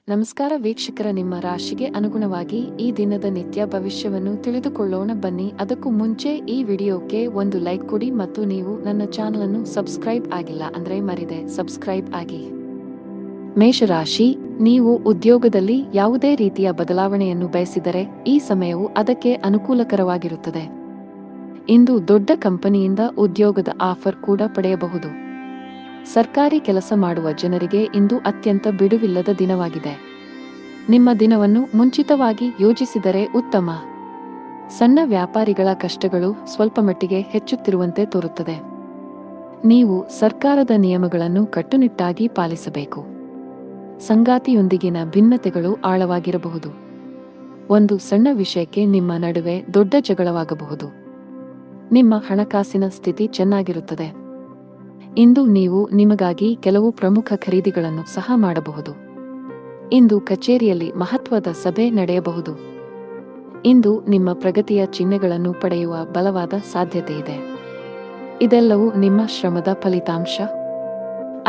ನಮಸ್ಕಾರ ವೀಕ್ಷಕರ, ನಿಮ್ಮ ರಾಶಿಗೆ ಅನುಗುಣವಾಗಿ ಈ ದಿನದ ನಿತ್ಯ ಭವಿಷ್ಯವನ್ನು ತಿಳಿದುಕೊಳ್ಳೋಣ ಬನ್ನಿ. ಅದಕ್ಕೂ ಮುಂಚೆ ಈ ವಿಡಿಯೋಕ್ಕೆ ಒಂದು ಲೈಕ್ ಕೊಡಿ ಮತ್ತು ನೀವು ನನ್ನ ಚಾನಲ್ ಅನ್ನು ಸಬ್ಸ್ಕ್ರೈಬ್ ಆಗಿಲ್ಲ ಅಂದ್ರೆ ಮರಿದೆ ಸಬ್ಸ್ಕ್ರೈಬ್ ಆಗಿ. ಮೇಷರಾಶಿ, ನೀವು ಉದ್ಯೋಗದಲ್ಲಿ ಯಾವುದೇ ರೀತಿಯ ಬದಲಾವಣೆಯನ್ನು ಬಯಸಿದರೆ ಈ ಸಮಯವು ಅದಕ್ಕೆ ಅನುಕೂಲಕರವಾಗಿರುತ್ತದೆ. ಇಂದು ದೊಡ್ಡ ಕಂಪನಿಯಿಂದ ಉದ್ಯೋಗದ ಆಫರ್ ಕೂಡ ಪಡೆಯಬಹುದು. ಸರ್ಕಾರಿ ಕೆಲಸ ಮಾಡುವ ಜನರಿಗೆ ಇಂದು ಅತ್ಯಂತ ಬಿಡುವಿಲ್ಲದ ದಿನವಾಗಿದೆ. ನಿಮ್ಮ ದಿನವನ್ನು ಮುಂಚಿತವಾಗಿ ಯೋಜಿಸಿದರೆ ಉತ್ತಮ. ಸಣ್ಣ ವ್ಯಾಪಾರಿಗಳ ಕಷ್ಟಗಳು ಸ್ವಲ್ಪಮಟ್ಟಿಗೆ ಹೆಚ್ಚುತ್ತಿರುವಂತೆ ತೋರುತ್ತದೆ. ನೀವು ಸರ್ಕಾರದ ನಿಯಮಗಳನ್ನು ಕಟ್ಟುನಿಟ್ಟಾಗಿ ಪಾಲಿಸಬೇಕು. ಸಂಗಾತಿಯೊಂದಿಗಿನ ಭಿನ್ನತೆಗಳು ಆಳವಾಗಿರಬಹುದು. ಒಂದು ಸಣ್ಣ ವಿಷಯಕ್ಕೆ ನಿಮ್ಮ ನಡುವೆ ದೊಡ್ಡ ಜಗಳವಾಗಬಹುದು. ನಿಮ್ಮ ಹಣಕಾಸಿನ ಸ್ಥಿತಿ ಚೆನ್ನಾಗಿರುತ್ತದೆ. ಇಂದು ನೀವು ನಿಮಗಾಗಿ ಕೆಲವು ಪ್ರಮುಖ ಖರೀದಿಗಳನ್ನು ಸಹ ಮಾಡಬಹುದು. ಇಂದು ಕಚೇರಿಯಲ್ಲಿ ಮಹತ್ವದ ಸಭೆ ನಡೆಯಬಹುದು. ಇಂದು ನಿಮ್ಮ ಪ್ರಗತಿಯ ಚಿಹ್ನೆಗಳನ್ನು ಪಡೆಯುವ ಬಲವಾದ ಸಾಧ್ಯತೆಯಿದೆ. ಇದೆಲ್ಲವೂ ನಿಮ್ಮ ಶ್ರಮದ ಫಲಿತಾಂಶ.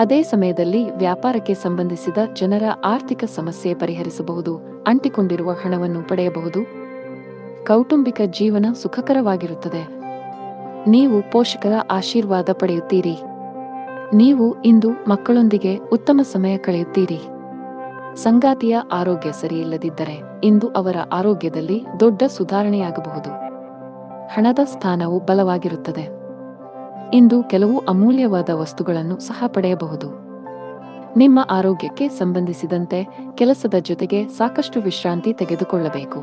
ಅದೇ ಸಮಯದಲ್ಲಿ ವ್ಯಾಪಾರಕ್ಕೆ ಸಂಬಂಧಿಸಿದ ಜನರ ಆರ್ಥಿಕ ಸಮಸ್ಯೆ ಪರಿಹರಿಸಬಹುದು. ಅಂಟಿಕೊಂಡಿರುವ ಹಣವನ್ನು ಪಡೆಯಬಹುದು. ಕೌಟುಂಬಿಕ ಜೀವನ ಸುಖಕರವಾಗಿರುತ್ತದೆ. ನೀವು ಪೋಷಕರ ಆಶೀರ್ವಾದ ಪಡೆಯುತ್ತೀರಿ. ನೀವು ಇಂದು ಮಕ್ಕಳೊಂದಿಗೆ ಉತ್ತಮ ಸಮಯ ಕಳೆಯುತ್ತೀರಿ. ಸಂಗಾತಿಯ ಆರೋಗ್ಯ ಸರಿಯಿಲ್ಲದಿದ್ದರೆ ಇಂದು ಅವರ ಆರೋಗ್ಯದಲ್ಲಿ ದೊಡ್ಡ ಸುಧಾರಣೆಯಾಗಬಹುದು. ಹಣದ ಸ್ಥಾನವು ಬಲವಾಗಿರುತ್ತದೆ. ಇಂದು ಕೆಲವು ಅಮೂಲ್ಯವಾದ ವಸ್ತುಗಳನ್ನು ಸಹ ಪಡೆಯಬಹುದು. ನಿಮ್ಮ ಆರೋಗ್ಯಕ್ಕೆ ಸಂಬಂಧಿಸಿದಂತೆ ಕೆಲಸದ ಜೊತೆಗೆ ಸಾಕಷ್ಟು ವಿಶ್ರಾಂತಿ ತೆಗೆದುಕೊಳ್ಳಬೇಕು.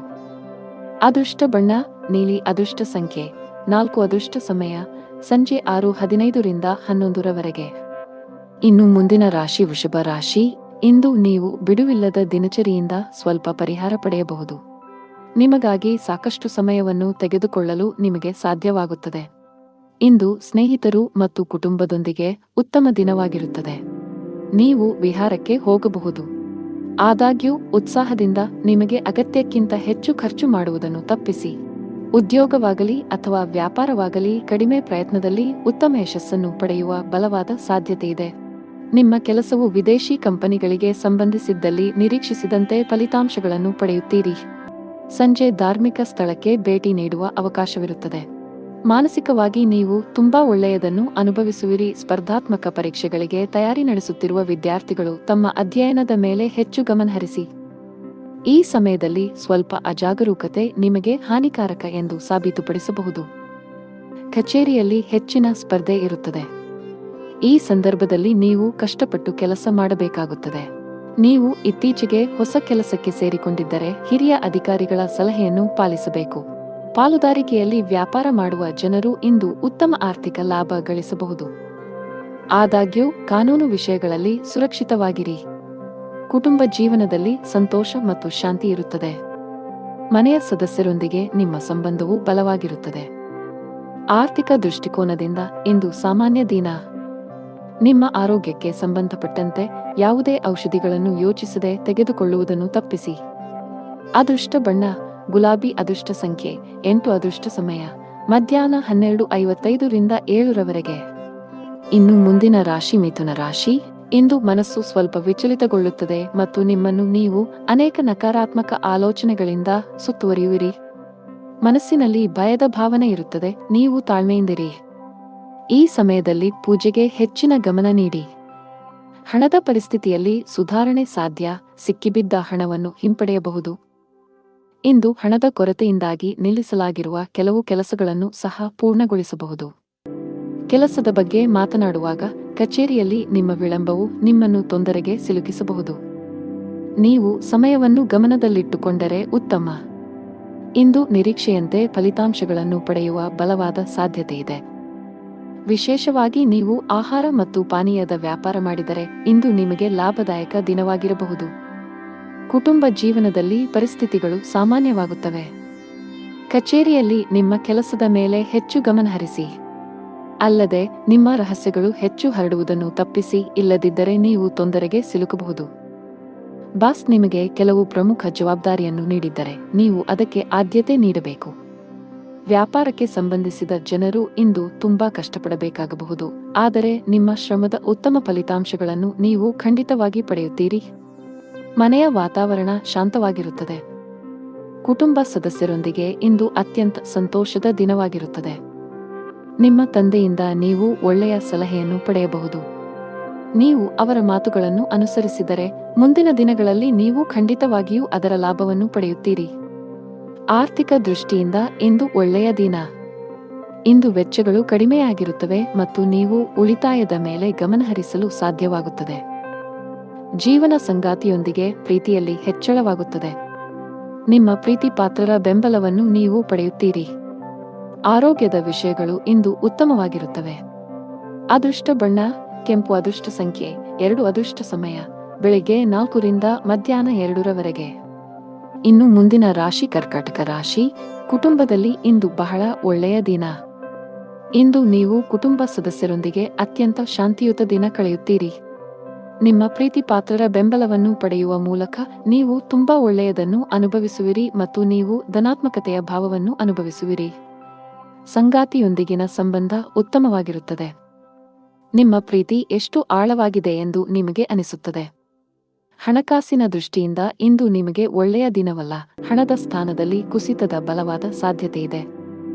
ಅದೃಷ್ಟ ಬಣ್ಣ ನೀಲಿ. ಅದೃಷ್ಟ ಸಂಖ್ಯೆ 4. ಅದೃಷ್ಟ ಸಮಯ ಸಂಜೆ 6:15 ರಿಂದ 11 ಇನ್ನು ಮುಂದಿನ ರಾಶಿ ವೃಷಭ ರಾಶಿ. ಇಂದು ನೀವು ಬಿಡುವಿಲ್ಲದ ದಿನಚರಿಯಿಂದ ಸ್ವಲ್ಪ ಪರಿಹಾರ ಪಡೆಯಬಹುದು. ನಿಮಗಾಗಿ ಸಾಕಷ್ಟು ಸಮಯವನ್ನು ತೆಗೆದುಕೊಳ್ಳಲು ನಿಮಗೆ ಸಾಧ್ಯವಾಗುತ್ತದೆ. ಇಂದು ಸ್ನೇಹಿತರು ಮತ್ತು ಕುಟುಂಬದೊಂದಿಗೆ ಉತ್ತಮ ದಿನವಾಗಿರುತ್ತದೆ. ನೀವು ವಿಹಾರಕ್ಕೆ ಹೋಗಬಹುದು. ಆದಾಗ್ಯೂ ಉತ್ಸಾಹದಿಂದ ನಿಮಗೆ ಅಗತ್ಯಕ್ಕಿಂತ ಹೆಚ್ಚು ಖರ್ಚು ಮಾಡುವುದನ್ನು ತಪ್ಪಿಸಿ. ಉದ್ಯೋಗವಾಗಲಿ ಅಥವಾ ವ್ಯಾಪಾರವಾಗಲಿ ಕಡಿಮೆ ಪ್ರಯತ್ನದಲ್ಲಿ ಉತ್ತಮ ಯಶಸ್ಸನ್ನು ಪಡೆಯುವ ಬಲವಾದ ಸಾಧ್ಯತೆಯಿದೆ. ನಿಮ್ಮ ಕೆಲಸವು ವಿದೇಶಿ ಕಂಪನಿಗಳಿಗೆ ಸಂಬಂಧಿಸಿದ್ದಲ್ಲಿ ನಿರೀಕ್ಷಿಸಿದಂತೆ ಫಲಿತಾಂಶಗಳನ್ನು ಪಡೆಯುತ್ತೀರಿ. ಸಂಜೆ ಧಾರ್ಮಿಕ ಸ್ಥಳಕ್ಕೆ ಭೇಟಿ ನೀಡುವ ಅವಕಾಶವಿರುತ್ತದೆ. ಮಾನಸಿಕವಾಗಿ ನೀವು ತುಂಬಾ ಒಳ್ಳೆಯದನ್ನು ಅನುಭವಿಸುವಿರಿ. ಸ್ಪರ್ಧಾತ್ಮಕ ಪರೀಕ್ಷೆಗಳಿಗೆ ತಯಾರಿ ನಡೆಸುತ್ತಿರುವ ವಿದ್ಯಾರ್ಥಿಗಳು ತಮ್ಮ ಅಧ್ಯಯನದ ಮೇಲೆ ಹೆಚ್ಚು ಗಮನಹರಿಸಿ. ಈ ಸಮಯದಲ್ಲಿ ಸ್ವಲ್ಪ ಅಜಾಗರೂಕತೆ ನಿಮಗೆ ಹಾನಿಕಾರಕ ಎಂದು ಸಾಬೀತುಪಡಿಸಬಹುದು. ಕಚೇರಿಯಲ್ಲಿ ಹೆಚ್ಚಿನ ಸ್ಪರ್ಧೆ ಇರುತ್ತದೆ. ಈ ಸಂದರ್ಭದಲ್ಲಿ ನೀವು ಕಷ್ಟಪಟ್ಟು ಕೆಲಸ ಮಾಡಬೇಕಾಗುತ್ತದೆ. ನೀವು ಇತ್ತೀಚೆಗೆ ಹೊಸ ಕೆಲಸಕ್ಕೆ ಸೇರಿಕೊಂಡಿದ್ದರೆ ಹಿರಿಯ ಅಧಿಕಾರಿಗಳ ಸಲಹೆಯನ್ನು ಪಾಲಿಸಬೇಕು. ಪಾಲುದಾರಿಕೆಯಲ್ಲಿ ವ್ಯಾಪಾರ ಮಾಡುವ ಜನರು ಇಂದು ಉತ್ತಮ ಆರ್ಥಿಕ ಲಾಭ ಗಳಿಸಬಹುದು. ಆದಾಗ್ಯೂ ಕಾನೂನು ವಿಷಯಗಳಲ್ಲಿ ಸುರಕ್ಷಿತವಾಗಿರಿ. ಕುಟುಂಬ ಜೀವನದಲ್ಲಿ ಸಂತೋಷ ಮತ್ತು ಶಾಂತಿ ಇರುತ್ತದೆ. ಮನೆಯ ಸದಸ್ಯರೊಂದಿಗೆ ನಿಮ್ಮ ಸಂಬಂಧವು ಬಲವಾಗಿರುತ್ತದೆ. ಆರ್ಥಿಕ ದೃಷ್ಟಿಕೋನದಿಂದ ಇಂದು ಸಾಮಾನ್ಯ ದಿನ. ನಿಮ್ಮ ಆರೋಗ್ಯಕ್ಕೆ ಸಂಬಂಧಪಟ್ಟಂತೆ ಯಾವುದೇ ಔಷಧಿಗಳನ್ನು ಯೋಚಿಸದೆ ತೆಗೆದುಕೊಳ್ಳುವುದನ್ನು ತಪ್ಪಿಸಿ. ಅದೃಷ್ಟ ಬಣ್ಣ ಗುಲಾಬಿ. ಅದೃಷ್ಟ ಸಂಖ್ಯೆ 8. ಅದೃಷ್ಟ ಸಮಯ ಮಧ್ಯಾಹ್ನ 12:55 ರಿಂದ 7 ಇನ್ನು ಮುಂದಿನ ರಾಶಿ ಮಿಥುನ ರಾಶಿ. ಇಂದು ಮನಸ್ಸು ಸ್ವಲ್ಪ ವಿಚಲಿತಗೊಳ್ಳುತ್ತದೆ ಮತ್ತು ನಿಮ್ಮನ್ನು ನೀವು ಅನೇಕ ನಕಾರಾತ್ಮಕ ಆಲೋಚನೆಗಳಿಂದ ಸುತ್ತುವರಿಯುವಿರಿ. ಮನಸ್ಸಿನಲ್ಲಿ ಭಯದ ಭಾವನೆ ಇರುತ್ತದೆ. ನೀವು ತಾಳ್ಮೆಯಿಂದಿರಿ. ಈ ಸಮಯದಲ್ಲಿ ಪೂಜೆಗೆ ಹೆಚ್ಚಿನ ಗಮನ ನೀಡಿ. ಹಣದ ಪರಿಸ್ಥಿತಿಯಲ್ಲಿ ಸುಧಾರಣೆ ಸಾಧ್ಯ. ಸಿಕ್ಕಿಬಿದ್ದ ಹಣವನ್ನು ಹಿಂಪಡೆಯಬಹುದು. ಇಂದು ಹಣದ ಕೊರತೆಯಿಂದಾಗಿ ನಿಲ್ಲಿಸಲಾಗಿರುವ ಕೆಲವು ಕೆಲಸಗಳನ್ನು ಸಹ ಪೂರ್ಣಗೊಳಿಸಬಹುದು. ಕೆಲಸದ ಬಗ್ಗೆ ಮಾತನಾಡುವಾಗ ಕಚೇರಿಯಲ್ಲಿ ನಿಮ್ಮ ವಿಳಂಬವು ನಿಮ್ಮನ್ನು ತೊಂದರೆಗೆ ಸಿಲುಕಿಸಬಹುದು. ನೀವು ಸಮಯವನ್ನು ಗಮನದಲ್ಲಿಟ್ಟುಕೊಂಡರೆ ಉತ್ತಮ. ಇಂದು ನಿರೀಕ್ಷೆಯಂತೆ ಫಲಿತಾಂಶಗಳನ್ನು ಪಡೆಯುವ ಬಲವಾದ ಸಾಧ್ಯತೆಯಿದೆ. ವಿಶೇಷವಾಗಿ ನೀವು ಆಹಾರ ಮತ್ತು ಪಾನೀಯದ ವ್ಯಾಪಾರ ಮಾಡಿದರೆ ಇಂದು ನಿಮಗೆ ಲಾಭದಾಯಕ ದಿನವಾಗಿರಬಹುದು. ಕುಟುಂಬ ಜೀವನದಲ್ಲಿ ಪರಿಸ್ಥಿತಿಗಳು ಸಾಮಾನ್ಯವಾಗುತ್ತವೆ. ಕಚೇರಿಯಲ್ಲಿ ನಿಮ್ಮ ಕೆಲಸದ ಮೇಲೆ ಹೆಚ್ಚು ಗಮನಹರಿಸಿ. ಅಲ್ಲದೆ ನಿಮ್ಮ ರಹಸ್ಯಗಳು ಹೆಚ್ಚು ಹರಡುವುದನ್ನು ತಪ್ಪಿಸಿ. ಇಲ್ಲದಿದ್ದರೆ ನೀವು ತೊಂದರೆಗೆ ಸಿಲುಕಬಹುದು. ಬಾಸ್ ನಿಮಗೆ ಕೆಲವು ಪ್ರಮುಖ ಜವಾಬ್ದಾರಿಯನ್ನು ನೀಡಿದ್ದರೆ ನೀವು ಅದಕ್ಕೆ ಆದ್ಯತೆ ನೀಡಬೇಕು. ವ್ಯಾಪಾರಕ್ಕೆ ಸಂಬಂಧಿಸಿದ ಜನರು ಇಂದು ತುಂಬಾ ಕಷ್ಟಪಡಬೇಕಾಗಬಹುದು. ಆದರೆ ನಿಮ್ಮ ಶ್ರಮದ ಉತ್ತಮ ಫಲಿತಾಂಶಗಳನ್ನು ನೀವು ಖಂಡಿತವಾಗಿ ಪಡೆಯುತ್ತೀರಿ. ಮನೆಯ ವಾತಾವರಣ ಶಾಂತವಾಗಿರುತ್ತದೆ. ಕುಟುಂಬ ಸದಸ್ಯರೊಂದಿಗೆ ಇಂದು ಅತ್ಯಂತ ಸಂತೋಷದ ದಿನವಾಗಿರುತ್ತದೆ. ನಿಮ್ಮ ತಂದೆಯಿಂದ ನೀವು ಒಳ್ಳೆಯ ಸಲಹೆಯನ್ನು ಪಡೆಯಬಹುದು. ನೀವು ಅವರ ಮಾತುಗಳನ್ನು ಅನುಸರಿಸಿದರೆ ಮುಂದಿನ ದಿನಗಳಲ್ಲಿ ನೀವು ಖಂಡಿತವಾಗಿಯೂ ಅದರ ಲಾಭವನ್ನು ಪಡೆಯುತ್ತೀರಿ. ಆರ್ಥಿಕ ದೃಷ್ಟಿಯಿಂದ ಇಂದು ಒಳ್ಳೆಯ ದಿನ. ಇಂದು ವೆಚ್ಚಗಳು ಕಡಿಮೆಯಾಗಿರುತ್ತವೆ ಮತ್ತು ನೀವು ಉಳಿತಾಯದ ಮೇಲೆ ಗಮನಹರಿಸಲು ಸಾಧ್ಯವಾಗುತ್ತದೆ. ಜೀವನ ಸಂಗಾತಿಯೊಂದಿಗೆ ಪ್ರೀತಿಯಲ್ಲಿ ಹೆಚ್ಚಳವಾಗುತ್ತದೆ. ನಿಮ್ಮ ಪ್ರೀತಿಪಾತ್ರರ ಬೆಂಬಲವನ್ನು ನೀವು ಪಡೆಯುತ್ತೀರಿ. ಆರೋಗ್ಯದ ವಿಷಯಗಳು ಇಂದು ಉತ್ತಮವಾಗಿರುತ್ತವೆ. ಅದೃಷ್ಟ ಬಣ್ಣ ಕೆಂಪು. ಅದೃಷ್ಟ ಸಂಖ್ಯೆ 2. ಅದೃಷ್ಟ ಸಮಯ ಬೆಳಿಗ್ಗೆ 4 ರಿಂದ ಮಧ್ಯಾಹ್ನ 2 ರವರೆಗೆ. ಇನ್ನು ಮುಂದಿನ ರಾಶಿ ಕರ್ಕಾಟಕ ರಾಶಿ. ಕುಟುಂಬದಲ್ಲಿ ಇಂದು ಬಹಳ ಒಳ್ಳೆಯ ದಿನ. ಇಂದು ನೀವು ಕುಟುಂಬ ಸದಸ್ಯರೊಂದಿಗೆ ಅತ್ಯಂತ ಶಾಂತಿಯುತ ದಿನ ಕಳೆಯುತ್ತೀರಿ. ನಿಮ್ಮ ಪ್ರೀತಿಪಾತ್ರರ ಬೆಂಬಲವನ್ನು ಪಡೆಯುವ ಮೂಲಕ ನೀವು ತುಂಬಾ ಒಳ್ಳೆಯದನ್ನು ಅನುಭವಿಸುವಿರಿ ಮತ್ತು ನೀವು ಧನಾತ್ಮಕತೆಯ ಭಾವವನ್ನು ಅನುಭವಿಸುವಿರಿ. ಸಂಗಾತಿಯೊಂದಿಗಿನ ಸಂಬಂಧ ಉತ್ತಮವಾಗಿರುತ್ತದೆ. ನಿಮ್ಮ ಪ್ರೀತಿ ಎಷ್ಟು ಆಳವಾಗಿದೆ ಎಂದು ನಿಮಗೆ ಅನಿಸುತ್ತದೆ. ಹಣಕಾಸಿನ ದೃಷ್ಟಿಯಿಂದ ಇಂದು ನಿಮಗೆ ಒಳ್ಳೆಯ ದಿನವಲ್ಲ. ಹಣದ ಸ್ಥಾನದಲ್ಲಿ ಕುಸಿತದ ಬಲವಾದ ಸಾಧ್ಯತೆಯಿದೆ.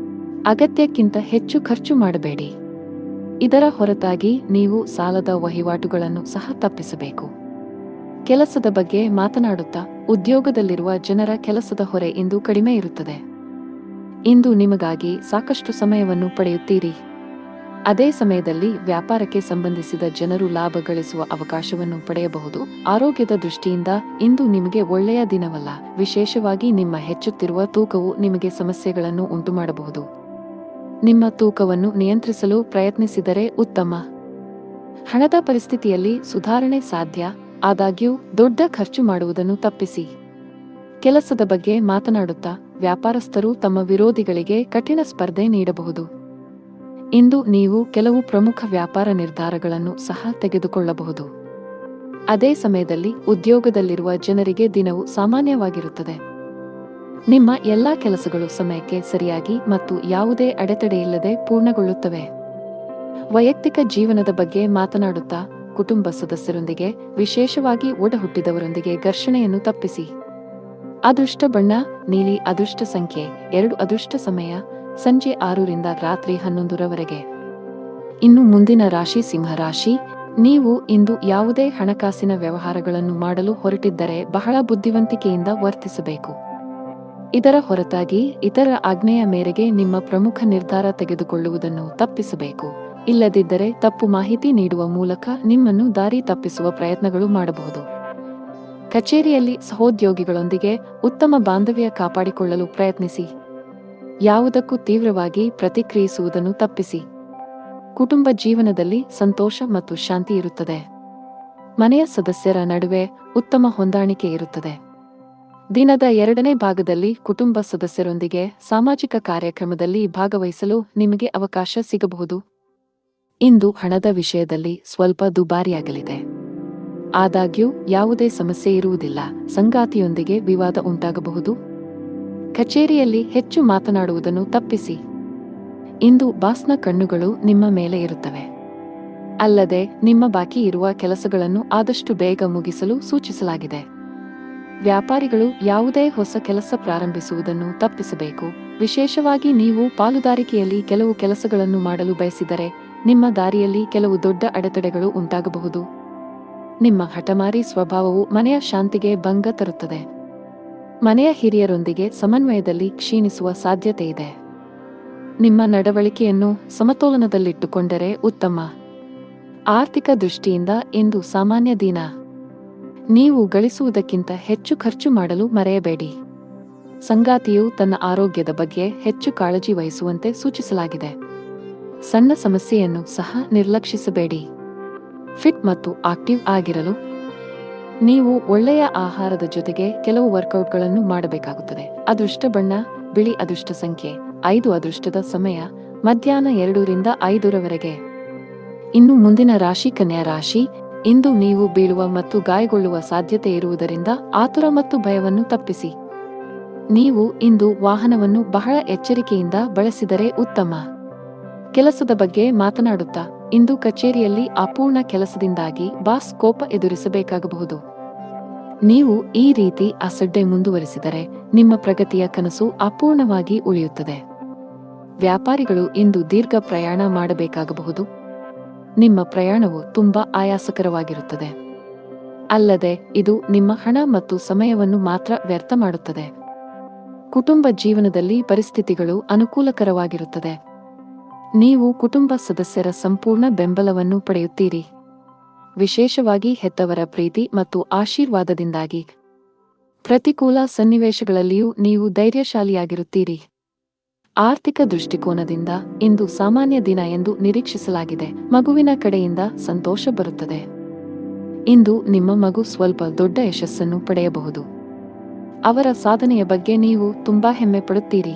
ಅಗತ್ಯಕ್ಕಿಂತ ಹೆಚ್ಚು ಖರ್ಚು ಮಾಡಬೇಡಿ. ಇದರ ಹೊರತಾಗಿ ನೀವು ಸಾಲದ ವಹಿವಾಟುಗಳನ್ನು ಸಹ ತಪ್ಪಿಸಬೇಕು. ಕೆಲಸದ ಬಗ್ಗೆ ಮಾತನಾಡುತ್ತಾ ಉದ್ಯೋಗದಲ್ಲಿರುವ ಜನರ ಕೆಲಸದ ಹೊರೆ ಇಂದು ಕಡಿಮೆ ಇರುತ್ತದೆ. ಇಂದು ನಿಮಗಾಗಿ ಸಾಕಷ್ಟು ಸಮಯವನ್ನು ಪಡೆಯುತ್ತೀರಿ. ಅದೇ ಸಮಯದಲ್ಲಿ ವ್ಯಾಪಾರಕ್ಕೆ ಸಂಬಂಧಿಸಿದ ಜನರು ಲಾಭ ಗಳಿಸುವ ಅವಕಾಶವನ್ನು ಪಡೆಯಬಹುದು. ಆರೋಗ್ಯದ ದೃಷ್ಟಿಯಿಂದ ಇಂದು ನಿಮಗೆ ಒಳ್ಳೆಯ ದಿನವಲ್ಲ. ವಿಶೇಷವಾಗಿ ನಿಮ್ಮ ಹೆಚ್ಚುತ್ತಿರುವ ತೂಕವು ನಿಮಗೆ ಸಮಸ್ಯೆಗಳನ್ನು ಉಂಟುಮಾಡಬಹುದು. ನಿಮ್ಮ ತೂಕವನ್ನು ನಿಯಂತ್ರಿಸಲು ಪ್ರಯತ್ನಿಸಿದರೆ ಉತ್ತಮ. ಹಣದ ಪರಿಸ್ಥಿತಿಯಲ್ಲಿ ಸುಧಾರಣೆ ಸಾಧ್ಯ. ಆದಾಗ್ಯೂ ದೊಡ್ಡ ಖರ್ಚು ಮಾಡುವುದನ್ನು ತಪ್ಪಿಸಿ. ಕೆಲಸದ ಬಗ್ಗೆ ಮಾತನಾಡುತ್ತಾ ವ್ಯಾಪಾರಸ್ಥರು ತಮ್ಮ ವಿರೋಧಿಗಳಿಗೆ ಕಠಿಣ ಸ್ಪರ್ಧೆ ನೀಡಬಹುದು. ಇಂದು ನೀವು ಕೆಲವು ಪ್ರಮುಖ ವ್ಯಾಪಾರ ನಿರ್ಧಾರಗಳನ್ನು ಸಹ ತೆಗೆದುಕೊಳ್ಳಬಹುದು. ಅದೇ ಸಮಯದಲ್ಲಿ ಉದ್ಯೋಗದಲ್ಲಿರುವ ಜನರಿಗೆ ದಿನವು ಸಾಮಾನ್ಯವಾಗಿರುತ್ತದೆ. ನಿಮ್ಮ ಎಲ್ಲಾ ಕೆಲಸಗಳು ಸಮಯಕ್ಕೆ ಸರಿಯಾಗಿ ಮತ್ತು ಯಾವುದೇ ಅಡೆತಡೆಯಿಲ್ಲದೆ ಪೂರ್ಣಗೊಳ್ಳುತ್ತವೆ. ವೈಯಕ್ತಿಕ ಜೀವನದ ಬಗ್ಗೆ ಮಾತನಾಡುತ್ತಾ ಕುಟುಂಬ ಸದಸ್ಯರೊಂದಿಗೆ, ವಿಶೇಷವಾಗಿ ಒಡಹುಟ್ಟಿದವರೊಂದಿಗೆ ಘರ್ಷಣೆಯನ್ನು ತಪ್ಪಿಸಿ. ಅದೃಷ್ಟ ಬಣ್ಣ ನೀಲಿ. ಅದೃಷ್ಟ ಸಂಖ್ಯೆ 2. ಅದೃಷ್ಟ ಸಮಯ ಸಂಜೆ 6 ರಿಂದ ರಾತ್ರಿ 11 ರವರೆಗೆ. ಇನ್ನು ಮುಂದಿನ ರಾಶಿ ಸಿಂಹರಾಶಿ. ನೀವು ಇಂದು ಯಾವುದೇ ಹಣಕಾಸಿನ ವ್ಯವಹಾರಗಳನ್ನು ಮಾಡಲು ಹೊರಟಿದ್ದರೆ ಬಹಳ ಬುದ್ಧಿವಂತಿಕೆಯಿಂದ ವರ್ತಿಸಬೇಕು. ಇದರ ಹೊರತಾಗಿ ಇತರ ಆಜ್ಞೆಯ ಮೇರೆಗೆ ನಿಮ್ಮ ಪ್ರಮುಖ ನಿರ್ಧಾರ ತೆಗೆದುಕೊಳ್ಳುವುದನ್ನು ತಪ್ಪಿಸಬೇಕು. ಇಲ್ಲದಿದ್ದರೆ ತಪ್ಪು ಮಾಹಿತಿ ನೀಡುವ ಮೂಲಕ ನಿಮ್ಮನ್ನು ದಾರಿ ತಪ್ಪಿಸುವ ಪ್ರಯತ್ನಗಳು ಮಾಡಬಹುದು. ಕಚೇರಿಯಲ್ಲಿ ಸಹೋದ್ಯೋಗಿಗಳೊಂದಿಗೆ ಉತ್ತಮ ಬಾಂಧವ್ಯ ಕಾಪಾಡಿಕೊಳ್ಳಲು ಪ್ರಯತ್ನಿಸಿ. ಯಾವುದಕ್ಕೂ ತೀವ್ರವಾಗಿ ಪ್ರತಿಕ್ರಿಯಿಸುವುದನ್ನು ತಪ್ಪಿಸಿ. ಕುಟುಂಬ ಜೀವನದಲ್ಲಿ ಸಂತೋಷ ಮತ್ತು ಶಾಂತಿ ಇರುತ್ತದೆ. ಮನೆಯ ಸದಸ್ಯರ ನಡುವೆ ಉತ್ತಮ ಹೊಂದಾಣಿಕೆ ಇರುತ್ತದೆ. ದಿನದ 2ನೇ ಭಾಗದಲ್ಲಿ ಕುಟುಂಬ ಸದಸ್ಯರೊಂದಿಗೆ ಸಾಮಾಜಿಕ ಕಾರ್ಯಕ್ರಮದಲ್ಲಿ ಭಾಗವಹಿಸಲು ನಿಮಗೆ ಅವಕಾಶ ಸಿಗಬಹುದು. ಇಂದು ಹಣದ ವಿಷಯದಲ್ಲಿ ಸ್ವಲ್ಪ ದುಬಾರಿಯಾಗಲಿದೆ. ಆದಾಗ್ಯೂ ಯಾವುದೇ ಸಮಸ್ಯೆ ಇರುವುದಿಲ್ಲ. ಸಂಗಾತಿಯೊಂದಿಗೆ ವಿವಾದ ಉಂಟಾಗಬಹುದು. ಕಚೇರಿಯಲ್ಲಿ ಹೆಚ್ಚು ಮಾತನಾಡುವುದನ್ನು ತಪ್ಪಿಸಿ. ಇಂದು ಬಾಸ್ನ ಕಣ್ಣುಗಳು ನಿಮ್ಮ ಮೇಲೆ ಇರುತ್ತವೆ. ಅಲ್ಲದೆ ನಿಮ್ಮ ಬಾಕಿ ಇರುವ ಕೆಲಸಗಳನ್ನು ಆದಷ್ಟು ಬೇಗ ಮುಗಿಸಲು ಸೂಚಿಸಲಾಗಿದೆ. ವ್ಯಾಪಾರಿಗಳು ಯಾವುದೇ ಹೊಸ ಕೆಲಸ ಪ್ರಾರಂಭಿಸುವುದನ್ನು ತಪ್ಪಿಸಬೇಕು. ವಿಶೇಷವಾಗಿ ನೀವು ಪಾಲುದಾರಿಕೆಯಲ್ಲಿ ಕೆಲವು ಕೆಲಸಗಳನ್ನು ಮಾಡಲು ಬಯಸಿದರೆ ನಿಮ್ಮ ದಾರಿಯಲ್ಲಿ ಕೆಲವು ದೊಡ್ಡ ಅಡೆತಡೆಗಳು ಉಂಟಾಗಬಹುದು. ನಿಮ್ಮ ಹಠಮಾರಿ ಸ್ವಭಾವವು ಮನೆಯ ಶಾಂತಿಗೆ ಭಂಗ ತರುತ್ತದೆ. ಮನೆಯ ಹಿರಿಯರೊಂದಿಗೆ ಸಮನ್ವಯದಲ್ಲಿ ಕ್ಷೀಣಿಸುವ ಸಾಧ್ಯತೆಯಿದೆ. ನಿಮ್ಮ ನಡವಳಿಕೆಯನ್ನು ಸಮತೋಲನದಲ್ಲಿಟ್ಟುಕೊಂಡರೆ ಉತ್ತಮ. ಆರ್ಥಿಕ ದೃಷ್ಟಿಯಿಂದ ಇಂದು ಸಾಮಾನ್ಯ ದಿನ. ನೀವು ಗಳಿಸುವುದಕ್ಕಿಂತ ಹೆಚ್ಚು ಖರ್ಚು ಮಾಡಲು ಮರೆಯಬೇಡಿ. ಸಂಗಾತಿಯು ತನ್ನ ಆರೋಗ್ಯದ ಬಗ್ಗೆ ಹೆಚ್ಚು ಕಾಳಜಿ ವಹಿಸುವಂತೆ ಸೂಚಿಸಲಾಗಿದೆ. ಸಣ್ಣ ಸಮಸ್ಯೆಯನ್ನು ಸಹ ನಿರ್ಲಕ್ಷಿಸಬೇಡಿ. ಫಿಟ್ ಮತ್ತು ಆಕ್ಟಿವ್ ಆಗಿರಲು ನೀವು ಒಳ್ಳೆಯ ಆಹಾರದ ಜೊತೆಗೆ ಕೆಲವು ವರ್ಕೌಟ್ಗಳನ್ನು ಮಾಡಬೇಕಾಗುತ್ತದೆ. ಅದೃಷ್ಟ ಬಣ್ಣ ಬಿಳಿ. ಅದೃಷ್ಟ ಸಂಖ್ಯೆ 5. ಅದೃಷ್ಟದ ಸಮಯ ಮಧ್ಯಾಹ್ನ 2 ರಿಂದ 5 ರವರೆಗೆ. ಇನ್ನು ಮುಂದಿನ ರಾಶಿ ಕನ್ಯಾ ರಾಶಿ. ಇಂದು ನೀವು ಬೀಳುವ ಮತ್ತು ಗಾಯಗೊಳ್ಳುವ ಸಾಧ್ಯತೆ ಇರುವುದರಿಂದ ಆತುರ ಮತ್ತು ಭಯವನ್ನು ತಪ್ಪಿಸಿ. ನೀವು ಇಂದು ವಾಹನವನ್ನು ಬಹಳ ಎಚ್ಚರಿಕೆಯಿಂದ ಬಳಸಿದರೆ ಉತ್ತಮ. ಕೆಲಸದ ಬಗ್ಗೆ ಮಾತನಾಡುತ್ತಾ ಇಂದು ಕಚೇರಿಯಲ್ಲಿ ಅಪೂರ್ಣ ಕೆಲಸದಿಂದಾಗಿ ಬಾಸ್ ಕೋಪ ಎದುರಿಸಬೇಕಾಗಬಹುದು. ನೀವು ಈ ರೀತಿ ಅಸಡ್ಡೆ ಮುಂದುವರಿಸಿದರೆ ನಿಮ್ಮ ಪ್ರಗತಿಯ ಕನಸು ಅಪೂರ್ಣವಾಗಿ ಉಳಿಯುತ್ತದೆ. ವ್ಯಾಪಾರಿಗಳು ಇಂದು ದೀರ್ಘ ಪ್ರಯಾಣ ಮಾಡಬೇಕಾಗಬಹುದು. ನಿಮ್ಮ ಪ್ರಯಾಣವು ತುಂಬಾ ಆಯಾಸಕರವಾಗಿರುತ್ತದೆ. ಅಲ್ಲದೆ ಇದು ನಿಮ್ಮ ಹಣ ಮತ್ತು ಸಮಯವನ್ನು ಮಾತ್ರ ವ್ಯರ್ಥ ಮಾಡುತ್ತದೆ. ಕುಟುಂಬ ಜೀವನದಲ್ಲಿ ಪರಿಸ್ಥಿತಿಗಳು ಅನುಕೂಲಕರವಾಗಿರುತ್ತದೆ. ನೀವು ಕುಟುಂಬ ಸದಸ್ಯರ ಸಂಪೂರ್ಣ ಬೆಂಬಲವನ್ನು ಪಡೆಯುತ್ತೀರಿ, ವಿಶೇಷವಾಗಿ ಹೆತ್ತವರ ಪ್ರೀತಿ ಮತ್ತು ಆಶೀರ್ವಾದದಿಂದಾಗಿ. ಪ್ರತಿಕೂಲ ಸನ್ನಿವೇಶಗಳಲ್ಲಿಯೂ ನೀವು ಧೈರ್ಯಶಾಲಿಯಾಗಿರುತ್ತೀರಿ. ಆರ್ಥಿಕ ದೃಷ್ಟಿಕೋನದಿಂದ ಇಂದು ಸಾಮಾನ್ಯ ದಿನ ಎಂದು ನಿರೀಕ್ಷಿಸಲಾಗಿದೆ. ಮಗುವಿನ ಕಡೆಯಿಂದ ಸಂತೋಷ ಬರುತ್ತದೆ. ಇಂದು ನಿಮ್ಮ ಮಗು ಸ್ವಲ್ಪ ದೊಡ್ಡ ಯಶಸ್ಸನ್ನು ಪಡೆಯಬಹುದು. ಅವರ ಸಾಧನೆಯ ಬಗ್ಗೆ ನೀವು ತುಂಬಾ ಹೆಮ್ಮೆ ಪಡುತ್ತೀರಿ.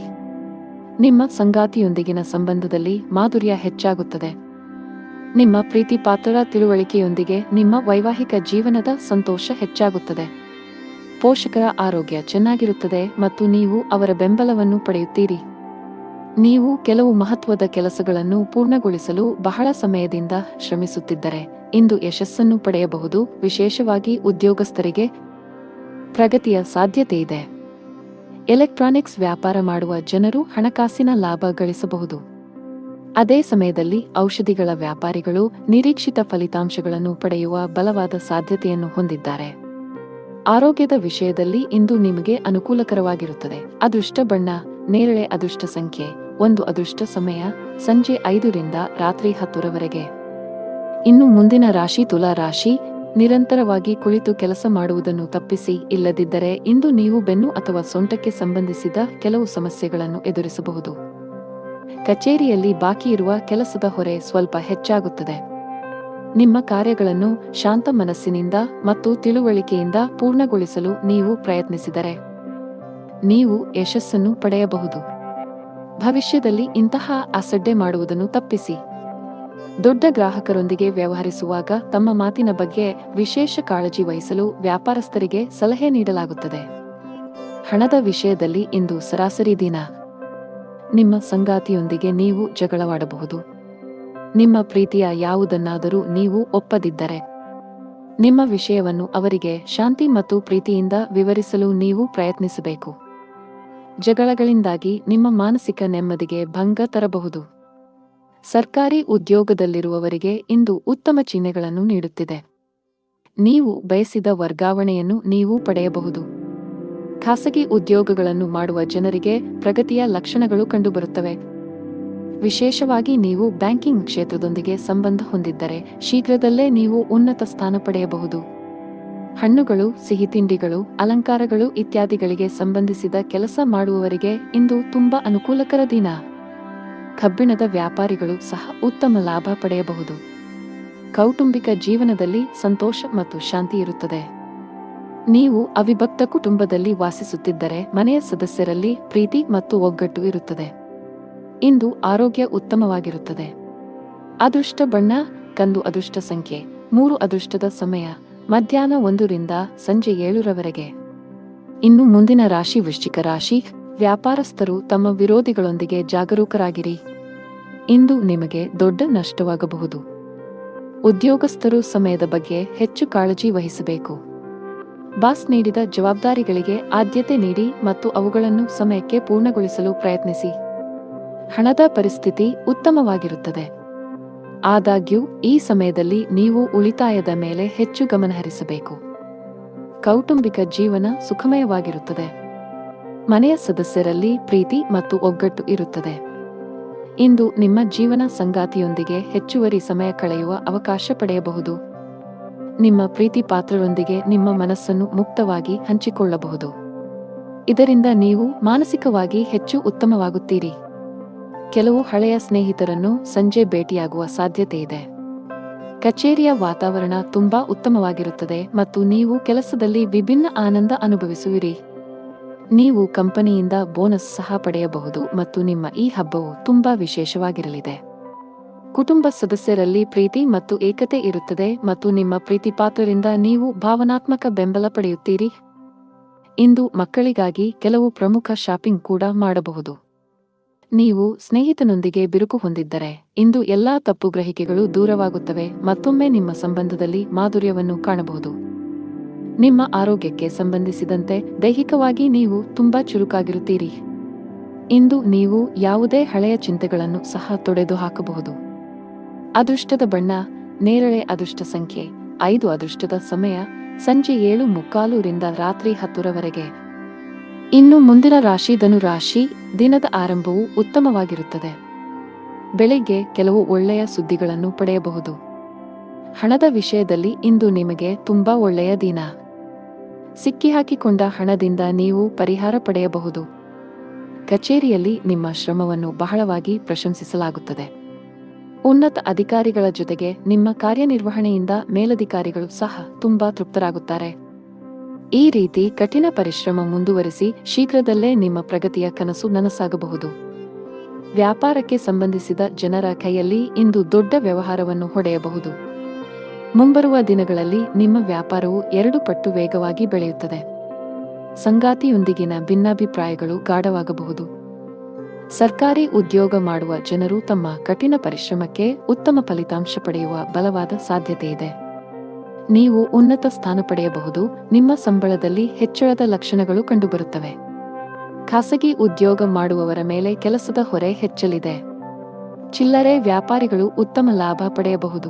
ನಿಮ್ಮ ಸಂಗಾತಿಯೊಂದಿಗಿನ ಸಂಬಂಧದಲ್ಲಿ ಮಾಧುರ್ಯ ಹೆಚ್ಚಾಗುತ್ತದೆ. ನಿಮ್ಮ ಪ್ರೀತಿ ಪಾತ್ರರ ತಿಳುವಳಿಕೆಯೊಂದಿಗೆ ನಿಮ್ಮ ವೈವಾಹಿಕ ಜೀವನದ ಸಂತೋಷ ಹೆಚ್ಚಾಗುತ್ತದೆ. ಪೋಷಕರ ಆರೋಗ್ಯ ಚೆನ್ನಾಗಿರುತ್ತದೆ ಮತ್ತು ನೀವು ಅವರ ಬೆಂಬಲವನ್ನು ಪಡೆಯುತ್ತೀರಿ. ನೀವು ಕೆಲವು ಮಹತ್ವದ ಕೆಲಸಗಳನ್ನು ಪೂರ್ಣಗೊಳಿಸಲು ಬಹಳ ಸಮಯದಿಂದ ಶ್ರಮಿಸುತ್ತಿದ್ದರೆ ಇಂದು ಯಶಸ್ಸನ್ನು ಪಡೆಯಬಹುದು. ವಿಶೇಷವಾಗಿ ಉದ್ಯೋಗಸ್ಥರಿಗೆ ಪ್ರಗತಿಯ ಸಾಧ್ಯತೆಯಿದೆ. ಎಲೆಕ್ಟ್ರಾನಿಕ್ಸ್ ವ್ಯಾಪಾರ ಮಾಡುವ ಜನರು ಹಣಕಾಸಿನ ಲಾಭ ಗಳಿಸಬಹುದು. ಅದೇ ಸಮಯದಲ್ಲಿ ಔಷಧಿಗಳ ವ್ಯಾಪಾರಿಗಳು ನಿರೀಕ್ಷಿತ ಫಲಿತಾಂಶಗಳನ್ನು ಪಡೆಯುವ ಬಲವಾದ ಸಾಧ್ಯತೆಯನ್ನು ಹೊಂದಿದ್ದಾರೆ. ಆರೋಗ್ಯದ ವಿಷಯದಲ್ಲಿ ಇಂದು ನಿಮಗೆ ಅನುಕೂಲಕರವಾಗಿರುತ್ತದೆ. ಅದೃಷ್ಟ ಬಣ್ಣ ನೇರಳೆ. ಅದೃಷ್ಟ ಸಂಖ್ಯೆ 1. ಅದೃಷ್ಟ ಸಮಯ ಸಂಜೆ 5 ರಿಂದ ರಾತ್ರಿ 10 ರವರೆಗೆ. ಇನ್ನು ಮುಂದಿನ ರಾಶಿ ತುಲಾ ರಾಶಿ. ನಿರಂತರವಾಗಿ ಕುಳಿತು ಕೆಲಸ ಮಾಡುವುದನ್ನು ತಪ್ಪಿಸಿ. ಇಲ್ಲದಿದ್ದರೆ ಇಂದು ನೀವು ಬೆನ್ನು ಅಥವಾ ಸೊಂಟಕ್ಕೆ ಸಂಬಂಧಿಸಿದ ಕೆಲವು ಸಮಸ್ಯೆಗಳನ್ನು ಎದುರಿಸಬಹುದು. ಕಚೇರಿಯಲ್ಲಿ ಬಾಕಿಯಿರುವ ಕೆಲಸದ ಹೊರೆ ಸ್ವಲ್ಪ ಹೆಚ್ಚಾಗುತ್ತದೆ. ನಿಮ್ಮ ಕಾರ್ಯಗಳನ್ನು ಶಾಂತ ಮನಸ್ಸಿನಿಂದ ಮತ್ತು ತಿಳುವಳಿಕೆಯಿಂದ ಪೂರ್ಣಗೊಳಿಸಲು ನೀವು ಪ್ರಯತ್ನಿಸಿದರೆ ನೀವು ಯಶಸ್ಸನ್ನು ಪಡೆಯಬಹುದು. ಭವಿಷ್ಯದಲ್ಲಿ ಇಂತಹ ಅಸಡ್ಡೆ ಮಾಡುವುದನ್ನು ತಪ್ಪಿಸಿ. ದೊಡ್ಡ ಗ್ರಾಹಕರೊಂದಿಗೆ ವ್ಯವಹರಿಸುವಾಗ ತಮ್ಮ ಮಾತಿನ ಬಗ್ಗೆ ವಿಶೇಷ ಕಾಳಜಿ ವಹಿಸಲು ವ್ಯಾಪಾರಸ್ಥರಿಗೆ ಸಲಹೆ ನೀಡಲಾಗುತ್ತದೆ. ಹಣದ ವಿಷಯದಲ್ಲಿ ಇಂದು ಸರಾಸರಿ ದಿನ. ನಿಮ್ಮ ಸಂಗಾತಿಯೊಂದಿಗೆ ನೀವು ಜಗಳವಾಡಬಹುದು. ನಿಮ್ಮ ಪ್ರೀತಿಯ ಯಾವುದನ್ನಾದರೂ ನೀವು ಒಪ್ಪದಿದ್ದರೆ ನಿಮ್ಮ ವಿಷಯವನ್ನು ಅವರಿಗೆ ಶಾಂತಿ ಮತ್ತು ಪ್ರೀತಿಯಿಂದ ವಿವರಿಸಲು ನೀವು ಪ್ರಯತ್ನಿಸಬೇಕು. ಜಗಳಗಳಿಂದಾಗಿ ನಿಮ್ಮ ಮಾನಸಿಕ ನೆಮ್ಮದಿಗೆ ಭಂಗ ತರಬಹುದು. ಸರ್ಕಾರಿ ಉದ್ಯೋಗದಲ್ಲಿರುವವರಿಗೆ ಇಂದು ಉತ್ತಮ ಚಿಹ್ನೆಗಳನ್ನು ನೀಡುತ್ತಿದೆ. ನೀವು ಬಯಸಿದ ವರ್ಗಾವಣೆಯನ್ನು ನೀವು ಪಡೆಯಬಹುದು. ಖಾಸಗಿ ಉದ್ಯೋಗಗಳನ್ನು ಮಾಡುವ ಜನರಿಗೆ ಪ್ರಗತಿಯ ಲಕ್ಷಣಗಳು ಕಂಡುಬರುತ್ತವೆ. ವಿಶೇಷವಾಗಿ ನೀವು ಬ್ಯಾಂಕಿಂಗ್ ಕ್ಷೇತ್ರದೊಂದಿಗೆ ಸಂಬಂಧ ಹೊಂದಿದ್ದರೆ ಶೀಘ್ರದಲ್ಲೇ ನೀವು ಉನ್ನತ ಸ್ಥಾನ ಪಡೆಯಬಹುದು. ಹಣ್ಣುಗಳು, ಸಿಹಿತಿಂಡಿಗಳು, ಅಲಂಕಾರಗಳು ಇತ್ಯಾದಿಗಳಿಗೆ ಸಂಬಂಧಿಸಿದ ಕೆಲಸ ಮಾಡುವವರಿಗೆ ಇಂದು ತುಂಬಾ ಅನುಕೂಲಕರ ದಿನ. ಕಬ್ಬಿಣದ ವ್ಯಾಪಾರಿಗಳು ಸಹ ಉತ್ತಮ ಲಾಭ ಪಡೆಯಬಹುದು. ಕೌಟುಂಬಿಕ ಜೀವನದಲ್ಲಿ ಸಂತೋಷ ಮತ್ತು ಶಾಂತಿ ಇರುತ್ತದೆ. ನೀವು ಅವಿಭಕ್ತ ಕುಟುಂಬದಲ್ಲಿ ವಾಸಿಸುತ್ತಿದ್ದರೆ ಮನೆಯ ಸದಸ್ಯರಲ್ಲಿ ಪ್ರೀತಿ ಮತ್ತು ಒಗ್ಗಟ್ಟು ಇರುತ್ತದೆ. ಇಂದು ಆರೋಗ್ಯ ಉತ್ತಮವಾಗಿರುತ್ತದೆ. ಅದೃಷ್ಟ ಬಣ್ಣ ಕಂದು. ಅದೃಷ್ಟ ಸಂಖ್ಯೆ 3. ಅದೃಷ್ಟದ ಸಮಯ ಮಧ್ಯಾಹ್ನ 1 ರಿಂದ ಸಂಜೆ 7 ರವರೆಗೆ. ಇನ್ನು ಮುಂದಿನ ರಾಶಿ ವೃಶ್ಚಿಕ ರಾಶಿ. ವ್ಯಾಪಾರಸ್ಥರು ತಮ್ಮ ವಿರೋಧಿಗಳೊಂದಿಗೆ ಜಾಗರೂಕರಾಗಿರಿ. ಇಂದು ನಿಮಗೆ ದೊಡ್ಡ ನಷ್ಟವಾಗಬಹುದು. ಉದ್ಯೋಗಸ್ಥರು ಸಮಯದ ಬಗ್ಗೆ ಹೆಚ್ಚು ಕಾಳಜಿ ವಹಿಸಬೇಕು. ಬಾಸ್ ನೀಡಿದ ಜವಾಬ್ದಾರಿಗಳಿಗೆ ಆದ್ಯತೆ ನೀಡಿ ಮತ್ತು ಅವುಗಳನ್ನು ಸಮಯಕ್ಕೆ ಪೂರ್ಣಗೊಳಿಸಲು ಪ್ರಯತ್ನಿಸಿ. ಹಣದ ಪರಿಸ್ಥಿತಿ ಉತ್ತಮವಾಗಿರುತ್ತದೆ. ಆದಾಗ್ಯೂ ಈ ಸಮಯದಲ್ಲಿ ನೀವು ಉಳಿತಾಯದ ಮೇಲೆ ಹೆಚ್ಚು ಗಮನಹರಿಸಬೇಕು. ಕೌಟುಂಬಿಕ ಜೀವನ ಸುಖಮಯವಾಗಿರುತ್ತದೆ. ಮನೆಯ ಸದಸ್ಯರಲ್ಲಿ ಪ್ರೀತಿ ಮತ್ತು ಒಗ್ಗಟ್ಟು ಇರುತ್ತದೆ. ಇಂದು ನಿಮ್ಮ ಜೀವನ ಸಂಗಾತಿಯೊಂದಿಗೆ ಹೆಚ್ಚುವರಿ ಸಮಯ ಕಳೆಯುವ ಅವಕಾಶ ಪಡೆಯಬಹುದು. ನಿಮ್ಮ ಪ್ರೀತಿ ಪಾತ್ರರೊಂದಿಗೆ ನಿಮ್ಮ ಮನಸ್ಸನ್ನು ಮುಕ್ತವಾಗಿ ಹಂಚಿಕೊಳ್ಳಬಹುದು. ಇದರಿಂದ ನೀವು ಮಾನಸಿಕವಾಗಿ ಹೆಚ್ಚು ಉತ್ತಮವಾಗುತ್ತೀರಿ. ಕೆಲವು ಹಳೆಯ ಸ್ನೇಹಿತರನ್ನು ಸಂಜೆ ಭೇಟಿಯಾಗುವ ಸಾಧ್ಯತೆಯಿದೆ. ಕಚೇರಿಯ ವಾತಾವರಣ ತುಂಬಾ ಉತ್ತಮವಾಗಿರುತ್ತದೆ ಮತ್ತು ನೀವು ಕೆಲಸದಲ್ಲಿ ವಿಭಿನ್ನ ಆನಂದ ಅನುಭವಿಸುವಿರಿ. ನೀವು ಕಂಪನಿಯಿಂದ ಬೋನಸ್ ಸಹ ಪಡೆಯಬಹುದು ಮತ್ತು ನಿಮ್ಮ ಈ ಹಬ್ಬವು ತುಂಬಾ ವಿಶೇಷವಾಗಿರಲಿದೆ. ಕುಟುಂಬ ಸದಸ್ಯರಲ್ಲಿ ಪ್ರೀತಿ ಮತ್ತು ಏಕತೆ ಇರುತ್ತದೆ ಮತ್ತು ನಿಮ್ಮ ಪ್ರೀತಿಪಾತ್ರರಿಂದ ನೀವು ಭಾವನಾತ್ಮಕ ಬೆಂಬಲ ಪಡೆಯುತ್ತೀರಿ. ಇಂದು ಮಕ್ಕಳಿಗಾಗಿ ಕೆಲವು ಪ್ರಮುಖ ಶಾಪಿಂಗ್ ಕೂಡ ಮಾಡಬಹುದು. ನೀವು ಸ್ನೇಹಿತನೊಂದಿಗೆ ಬಿರುಕು ಹೊಂದಿದ್ದರೆ ಇಂದು ಎಲ್ಲಾ ತಪ್ಪು ಗ್ರಹಿಕೆಗಳು ದೂರವಾಗುತ್ತವೆ. ಮತ್ತೊಮ್ಮೆ ನಿಮ್ಮ ಸಂಬಂಧದಲ್ಲಿ ಮಾಧುರ್ಯವನ್ನು ಕಾಣಬಹುದು. ನಿಮ್ಮ ಆರೋಗ್ಯಕ್ಕೆ ಸಂಬಂಧಿಸಿದಂತೆ ದೈಹಿಕವಾಗಿ ನೀವು ತುಂಬಾ ಚುರುಕಾಗಿರುತ್ತೀರಿ. ಇಂದು ನೀವು ಯಾವುದೇ ಹಳೆಯ ಚಿಂತೆಗಳನ್ನು ಸಹ ತೊಡೆದು ಹಾಕಬಹುದು. ಅದೃಷ್ಟದ ಬಣ್ಣ ನೇರಳೆ. ಅದೃಷ್ಟ ಸಂಖ್ಯೆ 5. ಅದೃಷ್ಟದ ಸಮಯ ಸಂಜೆ 7:45 ರಿಂದ ರಾತ್ರಿ 10 ಇನ್ನು ಮುಂದಿನ ರಾಶಿ ಧನು ರಾಶಿ. ದಿನದ ಆರಂಭವು ಉತ್ತಮವಾಗಿರುತ್ತದೆ. ಬೆಳಿಗ್ಗೆ ಕೆಲವು ಒಳ್ಳೆಯ ಸುದ್ದಿಗಳನ್ನು ಪಡೆಯಬಹುದು. ಹಣದ ವಿಷಯದಲ್ಲಿ ಇಂದು ನಿಮಗೆ ತುಂಬಾ ಒಳ್ಳೆಯ ದಿನ. ಸಿಕ್ಕಿಹಾಕಿಕೊಂಡ ಹಣದಿಂದ ನೀವು ಪರಿಹಾರ ಪಡೆಯಬಹುದು. ಕಚೇರಿಯಲ್ಲಿ ನಿಮ್ಮ ಶ್ರಮವನ್ನು ಬಹಳವಾಗಿ ಪ್ರಶಂಸಿಸಲಾಗುತ್ತದೆ. ಉನ್ನತ ಅಧಿಕಾರಿಗಳ ಜೊತೆಗೆ ನಿಮ್ಮ ಕಾರ್ಯನಿರ್ವಹಣೆಯಿಂದ ಮೇಲಧಿಕಾರಿಗಳು ಸಹ ತುಂಬಾ ತೃಪ್ತರಾಗುತ್ತಾರೆ. ಈ ರೀತಿ ಕಠಿಣ ಪರಿಶ್ರಮ ಮುಂದುವರಿಸಿ ಶೀಘ್ರದಲ್ಲೇ ನಿಮ್ಮ ಪ್ರಗತಿಯ ಕನಸು ನನಸಾಗಬಹುದು. ವ್ಯಾಪಾರಕ್ಕೆ ಸಂಬಂಧಿಸಿದ ಜನರ ಕೈಯಲ್ಲಿ ಇಂದು ದೊಡ್ಡ ವ್ಯವಹಾರವನ್ನು ಹೊಡೆಯಬಹುದು. ಮುಂಬರುವ ದಿನಗಳಲ್ಲಿ ನಿಮ್ಮ ವ್ಯಾಪಾರವು 2 ಪಟ್ಟು ವೇಗವಾಗಿ ಬೆಳೆಯುತ್ತದೆ. ಸಂಗಾತಿಯೊಂದಿಗಿನ ಭಿನ್ನಾಭಿಪ್ರಾಯಗಳು ಗಾಢವಾಗಬಹುದು. ಸರ್ಕಾರಿ ಉದ್ಯೋಗ ಮಾಡುವ ಜನರು ತಮ್ಮ ಕಠಿಣ ಪರಿಶ್ರಮಕ್ಕೆ ಉತ್ತಮ ಫಲಿತಾಂಶ ಪಡೆಯುವ ಬಲವಾದ ಸಾಧ್ಯತೆಯಿದೆ. ನೀವು ಉನ್ನತ ಸ್ಥಾನ ಪಡೆಯಬಹುದು. ನಿಮ್ಮ ಸಂಬಳದಲ್ಲಿ ಹೆಚ್ಚಳದ ಲಕ್ಷಣಗಳು ಕಂಡುಬರುತ್ತವೆ. ಖಾಸಗಿ ಉದ್ಯೋಗ ಮಾಡುವವರ ಮೇಲೆ ಕೆಲಸದ ಹೊರೆ ಹೆಚ್ಚಲಿದೆ. ಚಿಲ್ಲರೆ ವ್ಯಾಪಾರಿಗಳು ಉತ್ತಮ ಲಾಭ ಪಡೆಯಬಹುದು.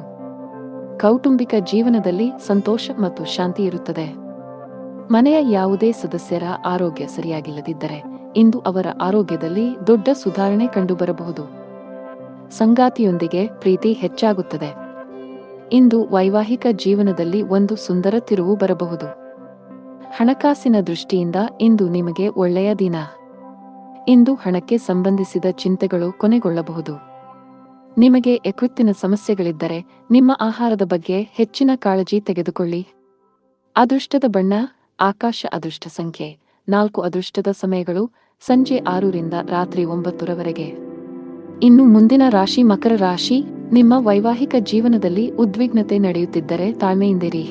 ಕೌಟುಂಬಿಕ ಜೀವನದಲ್ಲಿ ಸಂತೋಷ ಮತ್ತು ಶಾಂತಿ ಇರುತ್ತದೆ. ಮನೆಯ ಯಾವುದೇ ಸದಸ್ಯರ ಆರೋಗ್ಯ ಸರಿಯಾಗಿಲ್ಲದಿದ್ದರೆ ಇಂದು ಅವರ ಆರೋಗ್ಯದಲ್ಲಿ ದೊಡ್ಡ ಸುಧಾರಣೆ ಕಂಡುಬರಬಹುದು. ಸಂಗಾತಿಯೊಂದಿಗೆ ಪ್ರೀತಿ ಹೆಚ್ಚಾಗುತ್ತದೆ. ಇಂದು ವೈವಾಹಿಕ ಜೀವನದಲ್ಲಿ ಒಂದು ಸುಂದರ ತಿರುವು ಬರಬಹುದು. ಹಣಕಾಸಿನ ದೃಷ್ಟಿಯಿಂದ ಇಂದು ನಿಮಗೆ ಒಳ್ಳೆಯ ದಿನ. ಇಂದು ಹಣಕ್ಕೆ ಸಂಬಂಧಿಸಿದ ಚಿಂತೆಗಳು ಕೊನೆಗೊಳ್ಳಬಹುದು. ನಿಮಗೆ ಯಕೃತ್ತಿನ ಸಮಸ್ಯೆಗಳಿದ್ದರೆ ನಿಮ್ಮ ಆಹಾರದ ಬಗ್ಗೆ ಹೆಚ್ಚಿನ ಕಾಳಜಿ ತೆಗೆದುಕೊಳ್ಳಿ. ಅದೃಷ್ಟದ ಬಣ್ಣ ಆಕಾಶ. ಅದೃಷ್ಟ ಸಂಖ್ಯೆ 4. ಅದೃಷ್ಟದ ಸಮಯಗಳು ಸಂಜೆ 6 ರಿಂದ ರಾತ್ರಿ 9 ಇನ್ನು ಮುಂದಿನ ರಾಶಿ ಮಕರ ರಾಶಿ. ನಿಮ್ಮ ವೈವಾಹಿಕ ಜೀವನದಲ್ಲಿ ಉದ್ವಿಗ್ನತೆ ನಡೆಯುತ್ತಿದ್ದರೆ ತಾಳ್ಮೆಯಿಂದಿರಿ.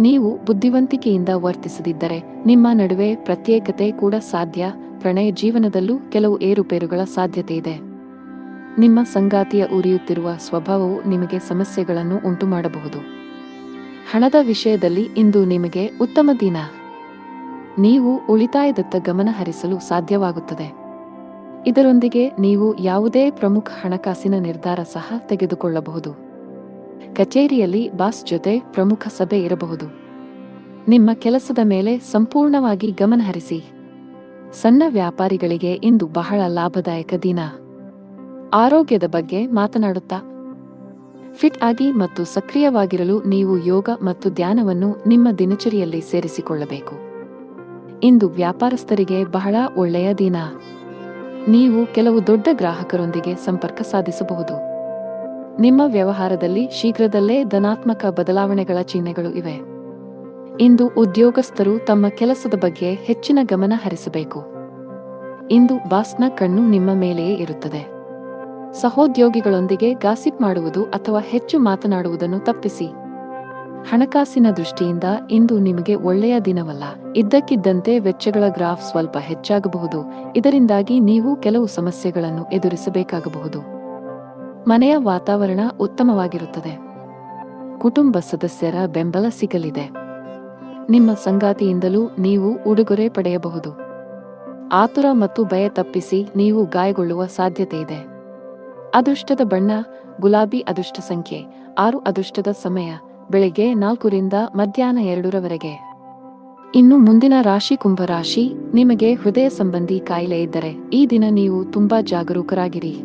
ನೀವು ಬುದ್ಧಿವಂತಿಕೆಯಿಂದ ವರ್ತಿಸದಿದ್ದರೆ ನಿಮ್ಮ ನಡುವೆ ಪ್ರತ್ಯೇಕತೆ ಕೂಡ ಸಾಧ್ಯ. ಪ್ರಣಯ ಜೀವನದಲ್ಲೂ ಕೆಲವು ಏರುಪೇರುಗಳ ಸಾಧ್ಯತೆಯಿದೆ. ನಿಮ್ಮ ಸಂಗಾತಿಯ ಉರಿಯುತ್ತಿರುವ ಸ್ವಭಾವವು ನಿಮಗೆ ಸಮಸ್ಯೆಗಳನ್ನು ಉಂಟುಮಾಡಬಹುದು. ಹಣದ ವಿಷಯದಲ್ಲಿ ಇಂದು ನಿಮಗೆ ಉತ್ತಮ ದಿನ. ನೀವು ಉಳಿತಾಯದತ್ತ ಗಮನ ಹರಿಸಲು ಸಾಧ್ಯವಾಗುತ್ತದೆ. ಇದರೊಂದಿಗೆ ನೀವು ಯಾವುದೇ ಪ್ರಮುಖ ಹಣಕಾಸಿನ ನಿರ್ಧಾರ ಸಹ ತೆಗೆದುಕೊಳ್ಳಬಹುದು. ಕಚೇರಿಯಲ್ಲಿ ಬಾಸ್ ಜೊತೆ ಪ್ರಮುಖ ಸಭೆ ಇರಬಹುದು. ನಿಮ್ಮ ಕೆಲಸದ ಮೇಲೆ ಸಂಪೂರ್ಣವಾಗಿ ಗಮನಹರಿಸಿ. ಸಣ್ಣ ವ್ಯಾಪಾರಿಗಳಿಗೆ ಇಂದು ಬಹಳ ಲಾಭದಾಯಕ ದಿನ. ಆರೋಗ್ಯದ ಬಗ್ಗೆ ಮಾತನಾಡುತ್ತಾ ಫಿಟ್ ಆಗಿ ಮತ್ತು ಸಕ್ರಿಯವಾಗಿರಲು ನೀವು ಯೋಗ ಮತ್ತು ಧ್ಯಾನವನ್ನು ನಿಮ್ಮ ದಿನಚರಿಯಲ್ಲಿ ಸೇರಿಸಿಕೊಳ್ಳಬೇಕು. ಇಂದು ವ್ಯಾಪಾರಸ್ಥರಿಗೆ ಬಹಳ ಒಳ್ಳೆಯ ದಿನ. ನೀವು ಕೆಲವು ದೊಡ್ಡ ಗ್ರಾಹಕರೊಂದಿಗೆ ಸಂಪರ್ಕ ಸಾಧಿಸಬಹುದು. ನಿಮ್ಮ ವ್ಯವಹಾರದಲ್ಲಿ ಶೀಘ್ರದಲ್ಲೇ ಧನಾತ್ಮಕ ಬದಲಾವಣೆಗಳ ಚಿಹ್ನೆಗಳು ಇವೆ. ಇಂದು ಉದ್ಯೋಗಸ್ಥರು ತಮ್ಮ ಕೆಲಸದ ಬಗ್ಗೆ ಹೆಚ್ಚಿನ ಗಮನ ಹರಿಸಬೇಕು. ಇಂದು ಬಾಸ್ನ ಕಣ್ಣು ನಿಮ್ಮ ಮೇಲೆಯೇ ಇರುತ್ತದೆ. ಸಹೋದ್ಯೋಗಿಗಳೊಂದಿಗೆ ಗಾಸಿಪ್ ಮಾಡುವುದು ಅಥವಾ ಹೆಚ್ಚು ಮಾತನಾಡುವುದನ್ನು ತಪ್ಪಿಸಿ. ಹಣಕಾಸಿನ ದೃಷ್ಟಿಯಿಂದ ಇಂದು ನಿಮಗೆ ಒಳ್ಳೆಯ ದಿನವಲ್ಲ. ಇದ್ದಕ್ಕಿದ್ದಂತೆ ವೆಚ್ಚಗಳ ಗ್ರಾಫ್ ಸ್ವಲ್ಪ ಹೆಚ್ಚಾಗಬಹುದು. ಇದರಿಂದಾಗಿ ನೀವು ಕೆಲವು ಸಮಸ್ಯೆಗಳನ್ನು ಎದುರಿಸಬೇಕಾಗಬಹುದು. ಮನೆಯ ವಾತಾವರಣ ಉತ್ತಮವಾಗಿರುತ್ತದೆ. ಕುಟುಂಬ ಸದಸ್ಯರ ಬೆಂಬಲ ಸಿಗಲಿದೆ. ನಿಮ್ಮ ಸಂಗಾತಿಯಿಂದಲೂ ನೀವು ಉಡುಗೊರೆ ಪಡೆಯಬಹುದು. ಆತುರ ಮತ್ತು ಭಯ ತಪ್ಪಿಸಿ, ನೀವು ಗಾಯಗೊಳ್ಳುವ ಸಾಧ್ಯತೆಯಿದೆ. ಅದೃಷ್ಟದ ಬಣ್ಣ ಗುಲಾಬಿ. ಅದೃಷ್ಟ ಸಂಖ್ಯೆ 6. ಅದೃಷ್ಟದ ಸಮಯ ಬೆಳಿಗ್ಗೆ 4 ರಿಂದ ಮಧ್ಯಾಹ್ನ 2 ಇನ್ನು ಮುಂದಿನ ರಾಶಿ ಕುಂಭರಾಶಿ. ನಿಮಗೆ ಹೃದಯ ಸಂಬಂಧಿ ಕಾಯಿಲೆ ಇದ್ದರೆ ಈ ದಿನ ನೀವು ತುಂಬಾ ಜಾಗರೂಕರಾಗಿರಿ.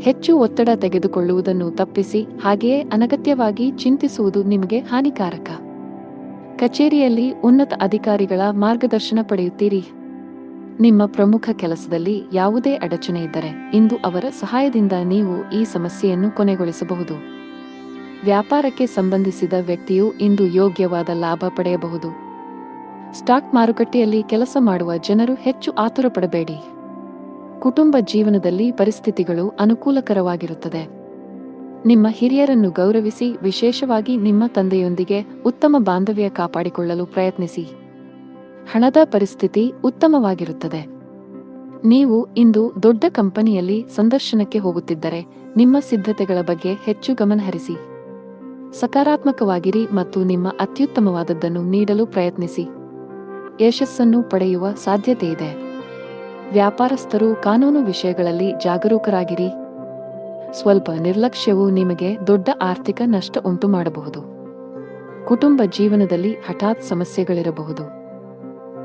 ಹೆಚ್ಚು ಒತ್ತಡ ತೆಗೆದುಕೊಳ್ಳುವುದನ್ನು ತಪ್ಪಿಸಿ. ಹಾಗೆಯೇ ಅನಗತ್ಯವಾಗಿ ಚಿಂತಿಸುವುದು ನಿಮಗೆ ಹಾನಿಕಾರಕ. ಕಚೇರಿಯಲ್ಲಿ ಉನ್ನತ ಅಧಿಕಾರಿಗಳ ಮಾರ್ಗದರ್ಶನ ಪಡೆಯುತ್ತೀರಿ. ನಿಮ್ಮ ಪ್ರಮುಖ ಕೆಲಸದಲ್ಲಿ ಯಾವುದೇ ಅಡಚಣೆ ಇದ್ದರೆ ಇಂದು ಅವರ ಸಹಾಯದಿಂದ ನೀವು ಈ ಸಮಸ್ಯೆಯನ್ನು ಕೊನೆಗೊಳಿಸಬಹುದು. ವ್ಯಾಪಾರಕ್ಕೆ ಸಂಬಂಧಿಸಿದ ವ್ಯಕ್ತಿಯು ಇಂದು ಯೋಗ್ಯವಾದ ಲಾಭ ಪಡೆಯಬಹುದು. ಸ್ಟಾಕ್ ಮಾರುಕಟ್ಟೆಯಲ್ಲಿ ಕೆಲಸ ಮಾಡುವ ಜನರು ಹೆಚ್ಚು ಆತುರ ಪಡಬೇಡಿ. ಕುಟುಂಬ ಜೀವನದಲ್ಲಿ ಪರಿಸ್ಥಿತಿಗಳು ಅನುಕೂಲಕರವಾಗಿರುತ್ತದೆ. ನಿಮ್ಮ ಹಿರಿಯರನ್ನು ಗೌರವಿಸಿ. ವಿಶೇಷವಾಗಿ ನಿಮ್ಮ ತಂದೆಯೊಂದಿಗೆ ಉತ್ತಮ ಬಾಂಧವ್ಯ ಕಾಪಾಡಿಕೊಳ್ಳಲು ಪ್ರಯತ್ನಿಸಿ. ಹಣದ ಪರಿಸ್ಥಿತಿ ಉತ್ತಮವಾಗಿರುತ್ತದೆ. ನೀವು ಇಂದು ದೊಡ್ಡ ಕಂಪನಿಯಲ್ಲಿ ಸಂದರ್ಶನಕ್ಕೆ ಹೋಗುತ್ತಿದ್ದರೆ ನಿಮ್ಮ ಸಿದ್ಧತೆಗಳ ಬಗ್ಗೆ ಹೆಚ್ಚು ಗಮನಹರಿಸಿ. ಸಕಾರಾತ್ಮಕವಾಗಿರಿ ಮತ್ತು ನಿಮ್ಮ ಅತ್ಯುತ್ತಮವಾದದ್ದನ್ನು ನೀಡಲು ಪ್ರಯತ್ನಿಸಿ. ಯಶಸ್ಸನ್ನು ಪಡೆಯುವ ಸಾಧ್ಯತೆಯಿದೆ. ವ್ಯಾಪಾರಸ್ಥರು ಕಾನೂನು ವಿಷಯಗಳಲ್ಲಿ ಜಾಗರೂಕರಾಗಿರಿ. ಸ್ವಲ್ಪ ನಿರ್ಲಕ್ಷ್ಯವು ನಿಮಗೆ ದೊಡ್ಡ ಆರ್ಥಿಕ ನಷ್ಟ ಉಂಟು ಮಾಡಬಹುದು. ಕುಟುಂಬ ಜೀವನದಲ್ಲಿ ಹಠಾತ್ ಸಮಸ್ಯೆಗಳಿರಬಹುದು.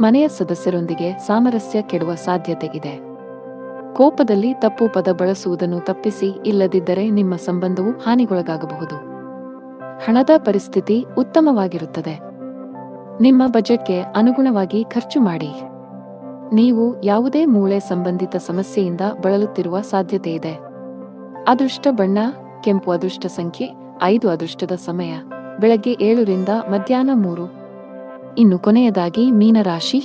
ಮನೆಯ ಸದಸ್ಯರೊಂದಿಗೆ ಸಾಮರಸ್ಯ ಕೆಡುವ ಸಾಧ್ಯತೆ ಇದೆ. ಕೋಪದಲ್ಲಿ ತಪ್ಪು ಪದ ಬಳಸುವುದನ್ನು ತಪ್ಪಿಸಿ, ಇಲ್ಲದಿದ್ದರೆ ನಿಮ್ಮ ಸಂಬಂಧವು ಹಾನಿಗೊಳಗಾಗಬಹುದು. ಹಣದ ಪರಿಸ್ಥಿತಿ ಉತ್ತಮವಾಗಿರುತ್ತದೆ. ನಿಮ್ಮ ಬಜೆಟ್ಗೆ ಅನುಗುಣವಾಗಿ ಖರ್ಚು ಮಾಡಿ. ನೀವು ಯಾವುದೇ ಮೂಳೆ ಸಂಬಂಧಿತ ಸಮಸ್ಯೆಯಿಂದ ಬಳಲುತ್ತಿರುವ ಸಾಧ್ಯತೆಯಿದೆ. ಅದೃಷ್ಟ ಬಣ್ಣ ಕೆಂಪು. ಅದೃಷ್ಟ ಸಂಖ್ಯೆ 5. ಅದೃಷ್ಟದ ಸಮಯ ಬೆಳಗ್ಗೆ 7 ರಿಂದ ಮಧ್ಯಾಹ್ನ 3. ಇನ್ನು ಕೊನೆಯದಾಗಿ ಮೀನರಾಶಿ.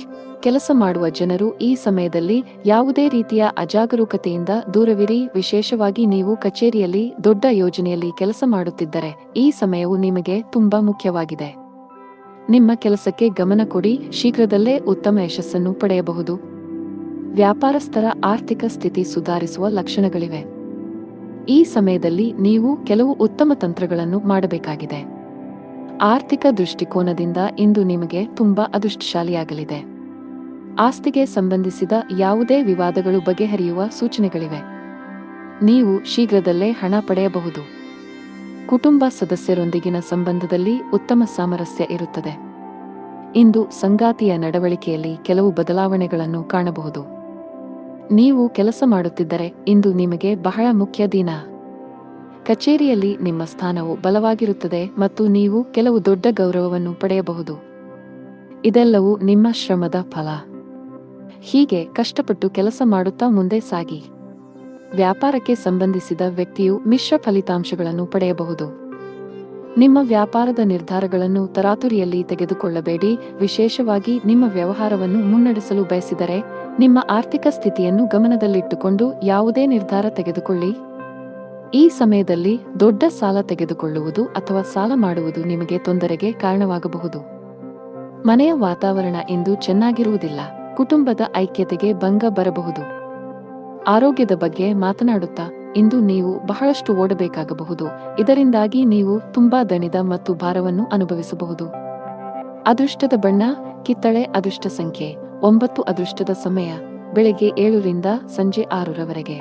ಕೆಲಸ ಮಾಡುವ ಜನರು ಈ ಸಮಯದಲ್ಲಿ ಯಾವುದೇ ರೀತಿಯ ಅಜಾಗರೂಕತೆಯಿಂದ ದೂರವಿರಿ. ವಿಶೇಷವಾಗಿ ನೀವು ಕಚೇರಿಯಲ್ಲಿ ದೊಡ್ಡ ಯೋಜನೆಯಲ್ಲಿ ಕೆಲಸ ಮಾಡುತ್ತಿದ್ದರೆ ಈ ಸಮಯವು ನಿಮಗೆ ತುಂಬಾ ಮುಖ್ಯವಾಗಿದೆ. ನಿಮ್ಮ ಕೆಲಸಕ್ಕೆ ಗಮನ ಕೊಡಿ. ಶೀಘ್ರದಲ್ಲೇ ಉತ್ತಮ ಯಶಸ್ಸನ್ನು ಪಡೆಯಬಹುದು. ವ್ಯಾಪಾರಸ್ಥರ ಆರ್ಥಿಕ ಸ್ಥಿತಿ ಸುಧಾರಿಸುವ ಲಕ್ಷಣಗಳಿವೆ. ಈ ಸಮಯದಲ್ಲಿ ನೀವು ಕೆಲವು ಉತ್ತಮ ತಂತ್ರಗಳನ್ನು ಮಾಡಬೇಕಾಗಿದೆ. ಆರ್ಥಿಕ ದೃಷ್ಟಿಕೋನದಿಂದ ಇಂದು ನಿಮಗೆ ತುಂಬಾ ಅದೃಷ್ಟಶಾಲಿಯಾಗಲಿದೆ. ಆಸ್ತಿಗೆ ಸಂಬಂಧಿಸಿದ ಯಾವುದೇ ವಿವಾದಗಳು ಬಗೆಹರಿಯುವ ಸೂಚನೆಗಳಿವೆ. ನೀವು ಶೀಘ್ರದಲ್ಲೇ ಹಣ ಪಡೆಯಬಹುದು. ಕುಟುಂಬ ಸದಸ್ಯರೊಂದಿಗಿನ ಸಂಬಂಧದಲ್ಲಿ ಉತ್ತಮ ಸಾಮರಸ್ಯ ಇರುತ್ತದೆ. ಇಂದು ಸಂಗಾತಿಯ ನಡವಳಿಕೆಯಲ್ಲಿ ಕೆಲವು ಬದಲಾವಣೆಗಳನ್ನು ಕಾಣಬಹುದು. ನೀವು ಕೆಲಸ ಮಾಡುತ್ತಿದ್ದರೆ ಇಂದು ನಿಮಗೆ ಬಹಳ ಮುಖ್ಯ ದಿನ. ಕಚೇರಿಯಲ್ಲಿ ನಿಮ್ಮ ಸ್ಥಾನವು ಬಲವಾಗಿರುತ್ತದೆ ಮತ್ತು ನೀವು ಕೆಲವು ದೊಡ್ಡ ಗೌರವವನ್ನು ಪಡೆಯಬಹುದು. ಇದೆಲ್ಲವೂ ನಿಮ್ಮ ಶ್ರಮದ ಫಲ. ಹೀಗೆ ಕಷ್ಟಪಟ್ಟು ಕೆಲಸ ಮಾಡುತ್ತಾ ಮುಂದೆ ಸಾಗಿ. ವ್ಯಾಪಾರಕ್ಕೆ ಸಂಬಂಧಿಸಿದ ವ್ಯಕ್ತಿಯು ಮಿಶ್ರ ಫಲಿತಾಂಶಗಳನ್ನು ಪಡೆಯಬಹುದು. ನಿಮ್ಮ ವ್ಯಾಪಾರದ ನಿರ್ಧಾರಗಳನ್ನು ತರಾತುರಿಯಲ್ಲಿ ತೆಗೆದುಕೊಳ್ಳಬೇಡಿ. ವಿಶೇಷವಾಗಿ ನಿಮ್ಮ ವ್ಯವಹಾರವನ್ನು ಮುನ್ನಡೆಸಲು ಬಯಸಿದರೆ ನಿಮ್ಮ ಆರ್ಥಿಕ ಸ್ಥಿತಿಯನ್ನು ಗಮನದಲ್ಲಿಟ್ಟುಕೊಂಡು ಯಾವುದೇ ನಿರ್ಧಾರ ತೆಗೆದುಕೊಳ್ಳಿ. ಈ ಸಮಯದಲ್ಲಿ ದೊಡ್ಡ ಸಾಲ ತೆಗೆದುಕೊಳ್ಳುವುದು ಅಥವಾ ಸಾಲ ಮಾಡುವುದು ನಿಮಗೆ ತೊಂದರೆಗೆ ಕಾರಣವಾಗಬಹುದು. ಮನೆಯ ವಾತಾವರಣ ಇಂದು ಚೆನ್ನಾಗಿರುವುದಿಲ್ಲ. ಕುಟುಂಬದ ಐಕ್ಯತೆಗೆ ಭಂಗ ಬರಬಹುದು. ಆರೋಗ್ಯದ ಬಗ್ಗೆ ಮಾತನಾಡುತ್ತಾ ಇಂದು ನೀವು ಬಹಳಷ್ಟು ಓಡಬೇಕಾಗಬಹುದು. ಇದರಿಂದಾಗಿ ನೀವು ತುಂಬಾ ದಣಿದ ಮತ್ತು ಭಾರವನ್ನು ಅನುಭವಿಸಬಹುದು. ಅದೃಷ್ಟದ ಬಣ್ಣ ಕಿತ್ತಳೆ. ಅದೃಷ್ಟ ಸಂಖ್ಯೆ 9. ಅದೃಷ್ಟದ ಸಮಯ ಬೆಳಗ್ಗೆ 7 ರಿಂದ ಸಂಜೆ 6 ರವರೆಗೆ.